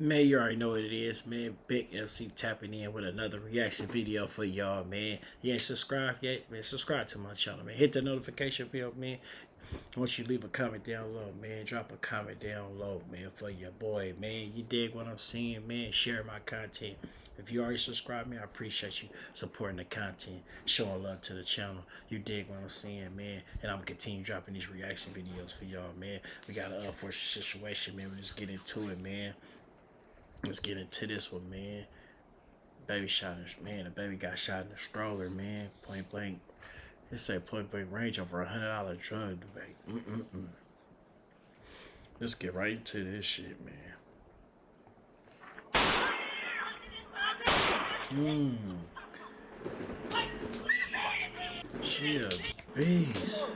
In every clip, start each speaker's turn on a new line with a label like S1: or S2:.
S1: Man, you already know what it is, man. Big MC tapping in with another reaction video for y'all, man. You ain't subscribed yet? Man, subscribe to my channel, man. Hit the notification bell, man. Once you leave a comment down low, man, drop a comment down low, man, for your boy, man. You dig what I'm saying, man? Share my content. If you already subscribed, man, I appreciate you supporting the content, showing love to the channel. You dig what I'm saying, man? And I'm gonna continue dropping these reaction videos for y'all, man. We got an unfortunate situation, man. We just get into it, man. Let's get into this one, man. Baby shot in, man. The baby got shot in the stroller, man. Point blank. It said point blank range over $100 drug debate. Let's get right into this shit, man. She a beast.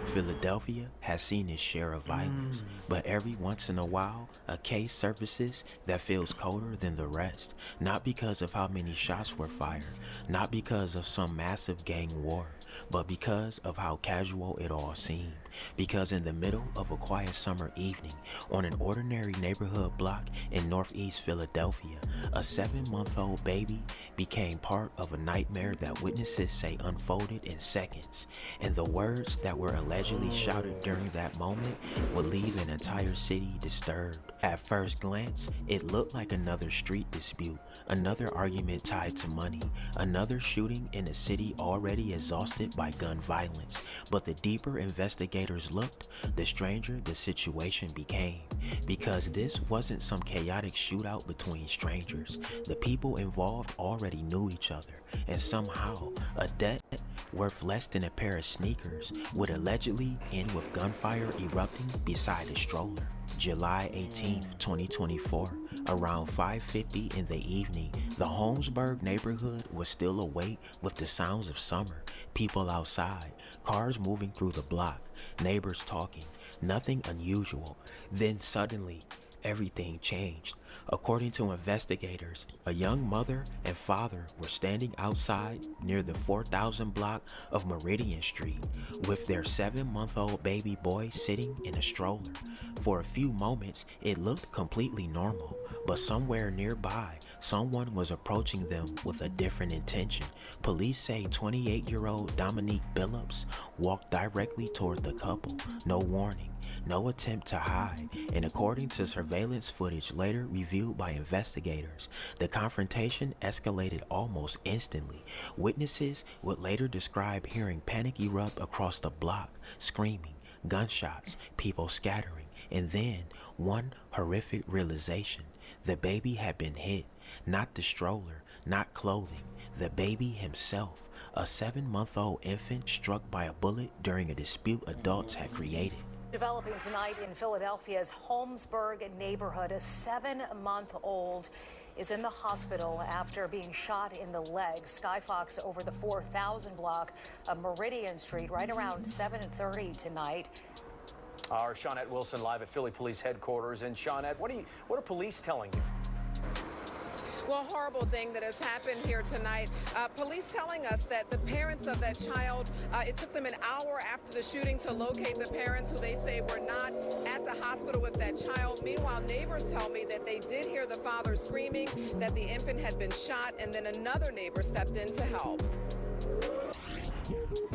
S2: Philadelphia has seen its share of violence, but every once in a while, a case surfaces that feels colder than the rest, not because of how many shots were fired, not because of some massive gang war, but because of how casual it all seemed. Because in the middle of a quiet summer evening, on an ordinary neighborhood block in northeast Philadelphia, a 7-month-old baby became part of a nightmare that witnesses say unfolded in seconds, and the words that were allegedly shouted during that moment would leave an entire city disturbed. At first glance, it looked like another street dispute, another argument tied to money, another shooting in a city already exhausted by gun violence. But the deeper investigators looked, the stranger the situation became. Because this wasn't some chaotic shootout between strangers. The people involved already knew each other, and somehow a debt worth less than a pair of sneakers would allegedly end with gunfire erupting beside a stroller. July 18th, 2024, around 5:50 in the evening, the Holmesburg neighborhood was still awake with the sounds of summer, people outside, cars moving through the block, neighbors talking, nothing unusual. Then suddenly, everything changed. According to investigators, a young mother and father were standing outside near the 4000 block of Meridian Street with their 7-month-old baby boy sitting in a stroller. For a few moments, it looked completely normal, but somewhere nearby, someone was approaching them with a different intention. Police say 28-year-old Dominique Billups walked directly toward the couple, no warning, no attempt to hide, and according to surveillance footage later reviewed by investigators, the confrontation escalated almost instantly. Witnesses would later describe hearing panic erupt across the block, screaming, gunshots, people scattering, and then one horrific realization: the baby had been hit, not the stroller, not clothing, the baby himself, a 7-month-old infant struck by a bullet during a dispute adults had created.
S3: Developing tonight in Philadelphia's Holmesburg neighborhood, a 7-month-old is in the hospital after being shot in the leg. Skyfox over the 4000 block of Meridian Street right around 7:30 tonight.
S4: Our Shawnette Wilson live at Philly Police Headquarters. And Shawnette, what are police telling you?
S5: Well, a horrible thing that has happened here tonight. Police telling us that the parents of that child, it took them an hour after the shooting to locate the parents, who they say were not at the hospital with that child. Meanwhile, neighbors tell me that they did hear the father screaming that the infant had been shot, and then another neighbor stepped in to help.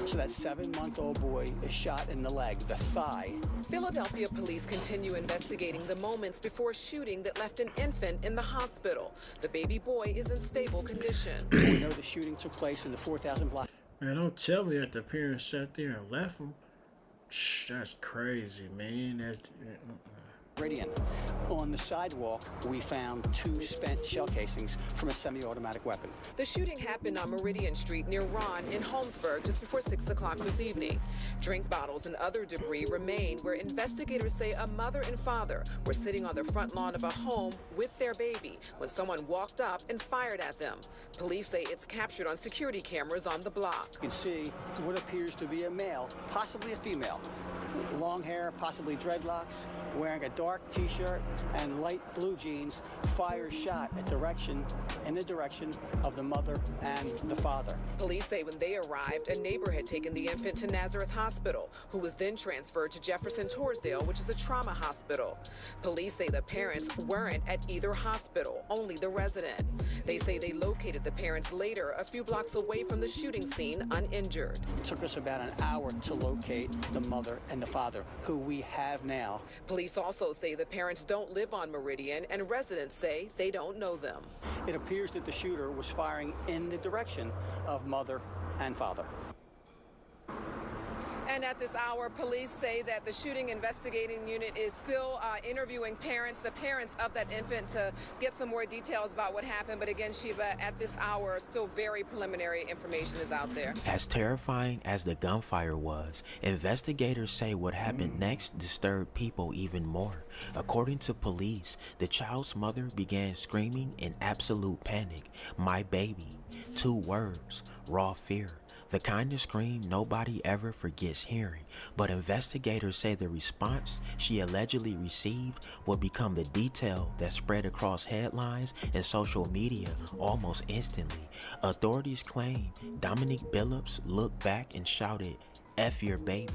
S6: So that 7-month-old boy is shot in the leg, the thigh.
S5: Philadelphia police continue investigating the moments before a shooting that left an infant in the hospital. The baby boy is in stable condition.
S6: We know the shooting took place in the 4000 block.
S1: Man, don't tell me that the parents sat there and left him. That's crazy, man. That's
S6: Meridian. On the sidewalk, we found 2 spent shell casings from a semi-automatic weapon.
S5: The shooting happened on Meridian Street near Ron in Holmesburg just before 6 o'clock this evening. Drink bottles and other debris remained where investigators say a mother and father were sitting on the front lawn of a home with their baby when someone walked up and fired at them. Police say it's captured on security cameras on the block.
S6: You can see what appears to be a male, possibly a female, long hair, possibly dreadlocks, wearing a dark t-shirt and light blue jeans, fires shot in the direction of the mother and the father.
S5: Police say when they arrived, a neighbor had taken the infant to Nazareth Hospital, who was then transferred to Jefferson Torresdale, which is a trauma hospital. Police say the parents weren't at either hospital, only the resident. They say they located the parents later, a few blocks away from the shooting scene, uninjured.
S6: It took us about an hour to locate the mother and the father, who we have now.
S5: Police also say the parents don't live on Meridian, and residents say they don't know them.
S6: It appears that the shooter was firing in the direction of mother and father.
S5: And at this hour, police say that the shooting investigating unit is still interviewing the parents of that infant, to get some more details about what happened. But again, Sheba, at this hour, still very preliminary information is out there.
S2: As terrifying as the gunfire was, investigators say what happened next disturbed people even more. According to police, the child's mother began screaming in absolute panic, "My baby." 2 words, raw fear. The kind of scream nobody ever forgets hearing, but investigators say the response she allegedly received would become the detail that spread across headlines and social media almost instantly. Authorities claim Dominique Billups looked back and shouted, "F your baby,"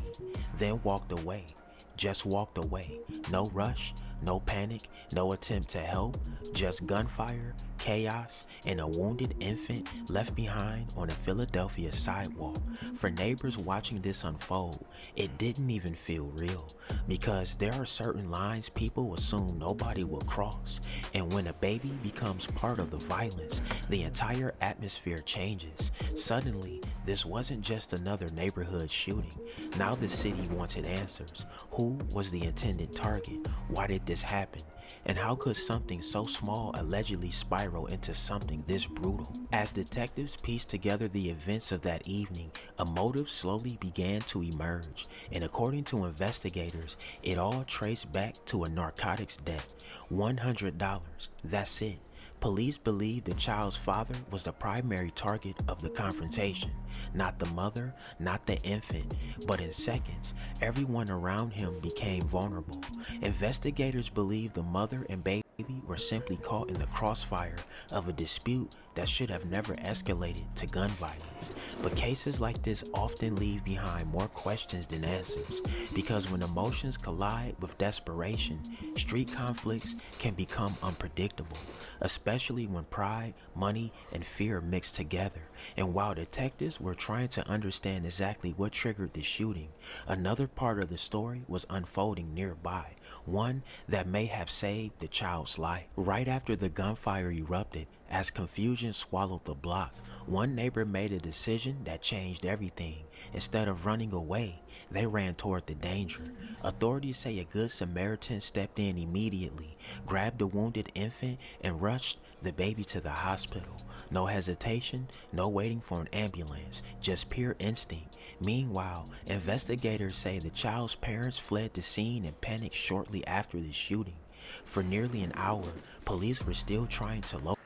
S2: then walked away. Just walked away. No rush, no panic, no attempt to help, just gunfire, chaos, and a wounded infant left behind on a Philadelphia sidewalk. For neighbors watching this unfold, it didn't even feel real, because there are certain lines people assume nobody will cross, and when a baby becomes part of the violence, the entire atmosphere changes. Suddenly, this wasn't just another neighborhood shooting. Now the city wanted answers. Who was the intended target? Why did this happen? And how could something so small allegedly spiral into something this brutal? As detectives pieced together the events of that evening, a motive slowly began to emerge, and according to investigators, it all traced back to a narcotics debt. $100, that's it. Police believe the child's father was the primary target of the confrontation, not the mother, not the infant, but in seconds, everyone around him became vulnerable. Investigators believe the mother and baby were simply caught in the crossfire of a dispute that should have never escalated to gun violence. But cases like this often leave behind more questions than answers, because when emotions collide with desperation, street conflicts can become unpredictable, especially when pride, money, and fear mix together. And while detectives were trying to understand exactly what triggered the shooting, another part of the story was unfolding nearby, one that may have saved the child's life. Right after the gunfire erupted, as confusion swallowed the block, one neighbor made a decision that changed everything. Instead of running away, they ran toward the danger. Authorities say a good Samaritan stepped in immediately, grabbed the wounded infant, and rushed the baby to the hospital. No hesitation, no waiting for an ambulance, just pure instinct. Meanwhile, investigators say the child's parents fled the scene in panic shortly after the shooting. For nearly an hour, police were still trying to locate.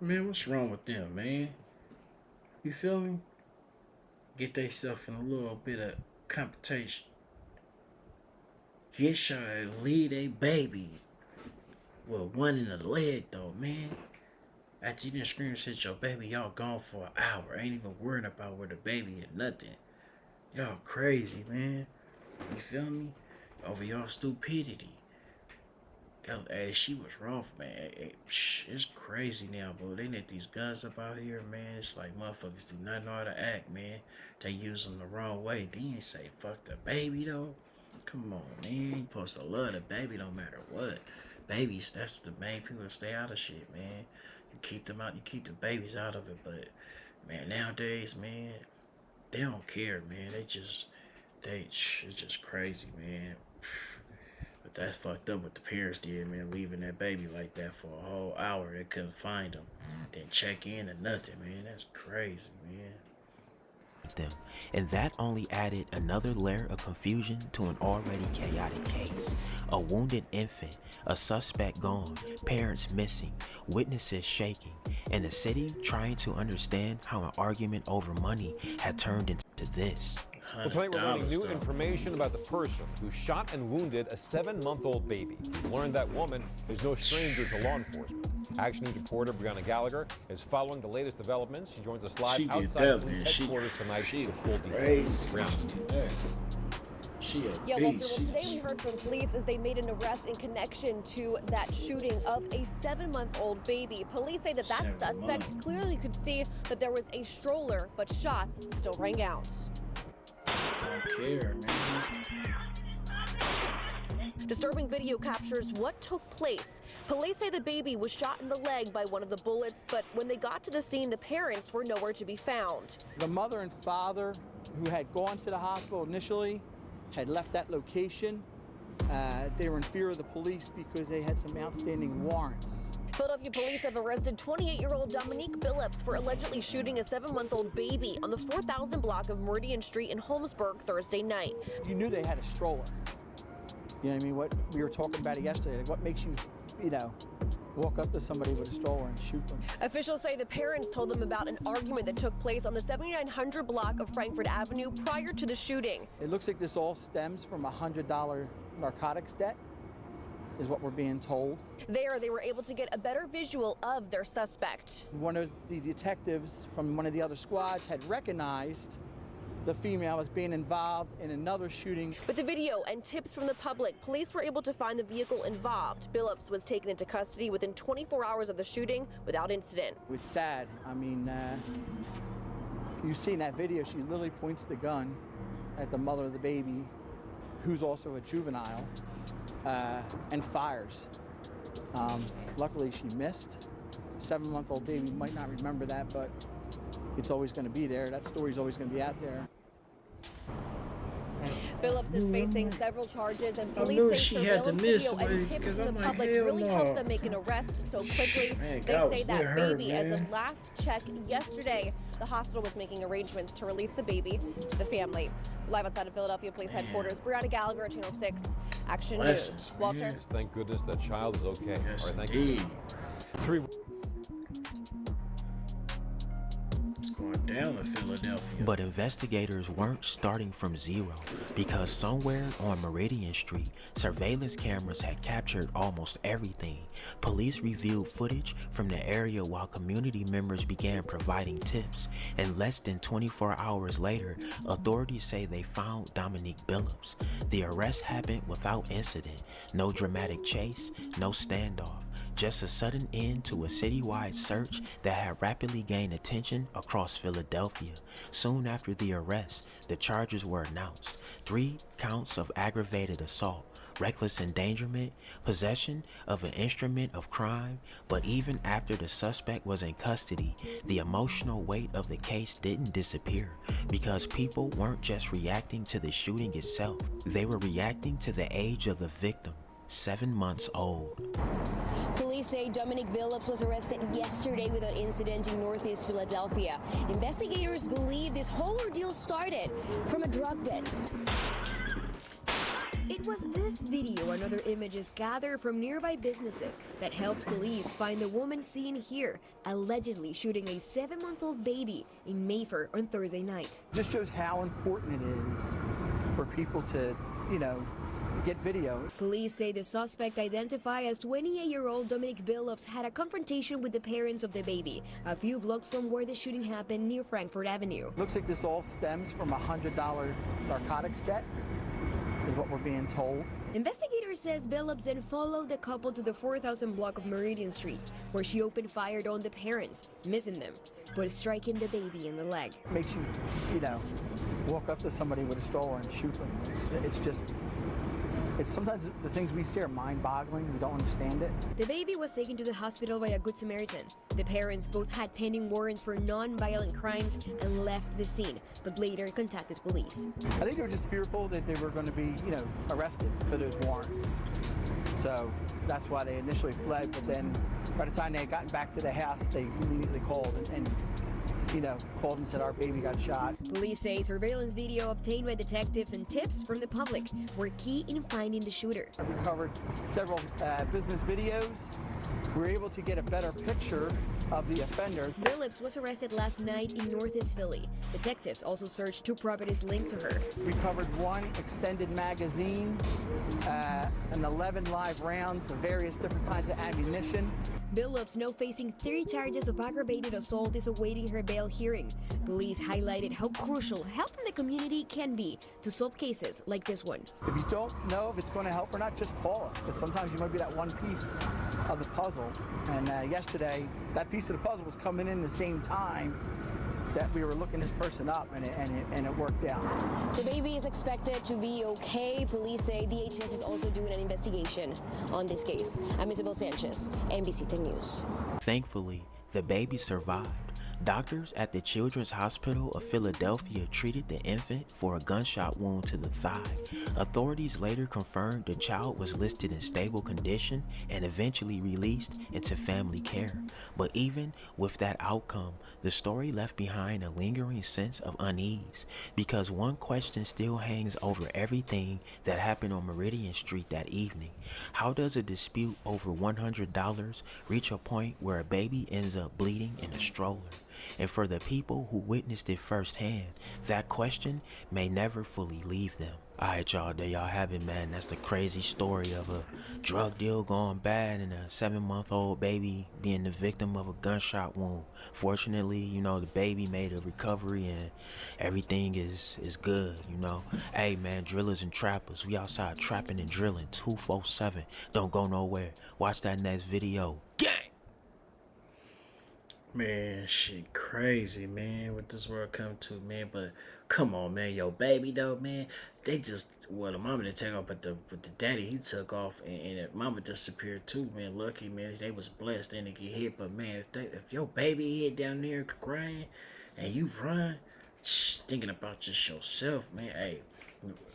S1: Man, what's wrong with them, man? You feel me? Get theyself in a little bit of competition. Get shot and lead a baby. Well, one in the leg, though, man. After you didn't scream and hit your baby, y'all gone for an hour. Ain't even worrying about where the baby is, nothing. Y'all crazy, man. You feel me? Over y'all stupidity. Hey, she was rough, man. It's crazy now, bro. They let these guns up out here, man. It's like motherfuckers do not know how to act, man. They use them the wrong way. They ain't say fuck the baby, though. Come on, man. You supposed to love the baby no matter what. Babies, that's the main people that stay out of shit, man. You keep them out, you keep the babies out of it, but, man, nowadays, man, they don't care, man. It's just crazy, man. But that's fucked up what the parents did, man, leaving that baby like that for a whole hour. They couldn't find him. Didn't check in or nothing, man. That's crazy, man.
S2: them, and that only added another layer of confusion to an already chaotic case. A wounded infant, a suspect gone, parents missing, witnesses shaking, and the city trying to understand how an argument over money had turned into this.
S7: Well, tonight we're learning new
S1: though.
S7: information about the person who shot and wounded a 7-month-old baby. We've learned that woman is no stranger to law enforcement. Action News reporter Brianna Gallagher is following the latest developments. She joins us live
S1: She did
S7: outside
S1: that,
S7: police
S1: man.
S7: headquarters tonight
S1: She
S7: with full
S1: crazy.
S7: details. Brianna.
S1: She a
S8: Yeah,
S1: beast.
S8: Walter, well, today we heard from police as they made an arrest in connection to that shooting of a 7-month-old baby. Police say that
S1: 7
S8: suspect
S1: months.
S8: clearly could see that there was a stroller, but shots still rang out.
S1: Don't care, man.
S8: Disturbing video captures what took place. Police say the baby was shot in the leg by one of the bullets, but when they got to the scene, the parents were nowhere to be found.
S6: The mother and father who had gone to the hospital initially had left that location. They were in fear of the police because they had some outstanding warrants.
S8: Philadelphia police have arrested 28-year-old Dominique Billups for allegedly shooting a 7-month-old baby on the 4000 block of Meridian Street in Holmesburg Thursday night.
S6: You knew they had a stroller. You know what I mean? What we were talking about it yesterday. Like what makes you, walk up to somebody with a stroller and shoot them?
S8: Officials say the parents told them about an argument that took place on the 7900 block of Frankfurt Avenue prior to the shooting.
S6: It looks like this all stems from a $100 narcotics debt, is what we're being told.
S8: There, they were able to get a better visual of their suspect.
S6: One of the detectives from one of the other squads had recognized the female as being involved in another shooting.
S8: With the video and tips from the public, police were able to find the vehicle involved. Billups was taken into custody within 24 hours of the shooting without incident.
S6: It's sad. I mean, you see in that video, she literally points the gun at the mother of the baby, who's also a juvenile, and fires. Luckily, she missed. 7-month-old baby might not remember that, but it's always going to be there. That story's always going to be out there.
S8: Billups is facing several charges, and
S1: I knew
S8: police say
S1: she had to
S8: surveillance
S1: miss
S8: video and
S1: somebody,
S8: tips
S1: 'cause
S8: from
S1: I'm
S8: the
S1: like,
S8: public
S1: hell
S8: really
S1: no.
S8: helped them make an arrest so quickly.
S1: Man,
S8: They
S1: God
S8: say
S1: was
S8: that
S1: with her,
S8: baby, as
S1: man.
S8: of last check yesterday, the hospital was making arrangements to release the baby to the family. Live outside of Philadelphia Police Headquarters, Brianna Gallagher, Channel 6, Action
S1: Blessings,
S8: News. Walter?
S1: man.
S7: Thank goodness that child is okay.
S1: Yes,
S7: All right, thank you.
S1: indeed.
S7: 3
S1: It's going down in Philadelphia.
S2: But investigators weren't starting from zero, because somewhere on Meridian Street, surveillance cameras had captured almost everything. Police reviewed footage from the area while community members began providing tips, and less than 24 hours later, authorities say they found Dominique Billups. The arrest happened without incident, no dramatic chase, no standoff. Just a sudden end to a citywide search that had rapidly gained attention across Philadelphia. Soon after the arrest, the charges were announced. 3 counts of aggravated assault, reckless endangerment, possession of an instrument of crime. But even after the suspect was in custody, the emotional weight of the case didn't disappear, because people weren't just reacting to the shooting itself, they were reacting to the age of the victim. 7 months old.
S9: Police say Dominique Billups was arrested yesterday without incident in Northeast Philadelphia. Investigators believe this whole ordeal started from a drug den.
S10: It was this video and other images gathered from nearby businesses that helped police find the woman seen here, allegedly shooting a 7-month-old baby in Mayfair on Thursday night.
S6: Just shows how important it is for people to, get video.
S10: Police say the suspect, identified as 28-year-old Dominique Billups, had a confrontation with the parents of the baby a few blocks from where the shooting happened near Frankfurt Avenue.
S6: Looks like this all stems from a $100 narcotics debt, is what we're being told.
S10: Investigators says Billups then followed the couple to the 4000 block of Meridian Street, where she opened fire on the parents, missing them, but striking the baby in the leg.
S6: Makes you, walk up to somebody with a stroller and shoot them. It's sometimes the things we see are mind-boggling. We don't understand it.
S10: The baby was taken to the hospital by a Good Samaritan. The parents both had pending warrants for non-violent crimes and left the scene, but later contacted police.
S6: I think they were just fearful that they were going to be, arrested for those warrants. So that's why they initially fled, but then by the time they had gotten back to the house, they immediately called and called and said our baby got shot.
S10: Police say surveillance video obtained by detectives and tips from the public were key in finding the shooter.
S6: We recovered several business videos. We were able to get a better picture of the offender.
S10: Billups was arrested last night in Northeast Philly. Detectives also searched 2 properties linked to her.
S6: Recovered 1 extended magazine, and 11 live rounds of various different kinds of ammunition.
S10: Billups, now facing 3 charges of aggravated assault, is awaiting her bail hearing. Police highlighted how crucial help in the community can be to solve cases like this one.
S6: If you don't know if it's going to help or not, just call us, because sometimes you might be that one piece of the puzzle. And yesterday, that piece of the puzzle was coming in the same time that we were looking this person up, and it worked out.
S9: The baby is expected to be okay. Police say DHS is also doing an investigation on this case. I'm Isabel Sanchez, NBC 10 News.
S2: Thankfully, the baby survived. Doctors at the Children's Hospital of Philadelphia treated the infant for a gunshot wound to the thigh. Authorities later confirmed the child was listed in stable condition and eventually released into family care. But even with that outcome, the story left behind a lingering sense of unease, because one question still hangs over everything that happened on Meridian Street that evening. How does a dispute over $100 reach a point where a baby ends up bleeding in a stroller? And for the people who witnessed it firsthand, that question may never fully leave them. Alright, y'all, there y'all have it, man. That's the crazy story of a drug deal going bad and a 7-month-old baby being the victim of a gunshot wound. Fortunately, you know, the baby made a recovery and everything is good, you know. Hey, man, drillers and trappers, we outside trapping and drilling 247. Don't go nowhere. Watch that next video. Gang!
S1: Man, shit crazy, man, what this world come to, man. But come on, man, yo, baby though, man, they just, well, the mama didn't take off, but the daddy, he took off, and the mama disappeared too, man. Lucky, man, they was blessed, they didn't get hit. But man, if your baby hit down there crying and you run, thinking about just yourself, man.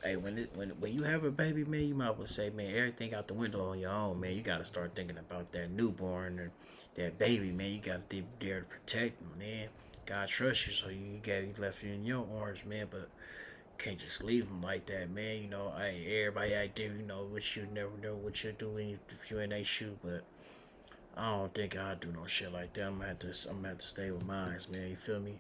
S1: Hey, when you have a baby, man, you might well say, man, everything out the window on your own, man. You gotta start thinking about that newborn or that baby, man. You gotta be there to protect them, man. God trusts you, so he left you in your arms, man. But can't just leave them like that, man. You know, everybody out there, you know, what you never know what you're doing if you're in a shoe. But I don't think I'd do no shit like that. I'm gonna have to stay with mine, man. You feel me?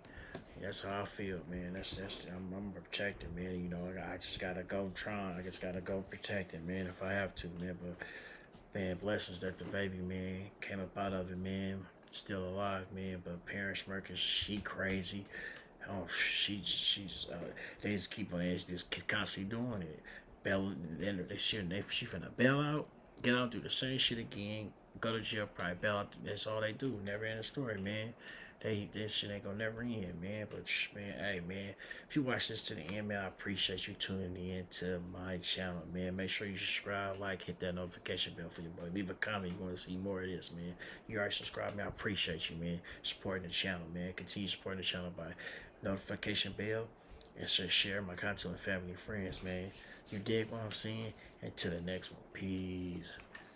S1: That's how I feel, man. I'm protected, man. You know, I just gotta go try. I just gotta go protect it, man, if I have to, man. But man, blessings that the baby, man, came up out of it, man. Still alive, man. But Parents Merkers, she crazy. Oh, she's they just keep on just constantly doing it. She finna bail out, get out, do the same shit again, go to jail, probably bail out. That's all they do. Never end the story, man. This shit ain't gonna never end, man. But man, hey, man, if you watch this to the end, man, I appreciate you tuning in to my channel, man. Make sure you subscribe, like, hit that notification bell for your boy. Leave a comment you want to see more of this, man. You already subscribed, man. I appreciate you, man, supporting the channel, man. Continue supporting the channel by notification bell and share my content with family and friends, man. You dig what I'm saying? Until the next one, peace.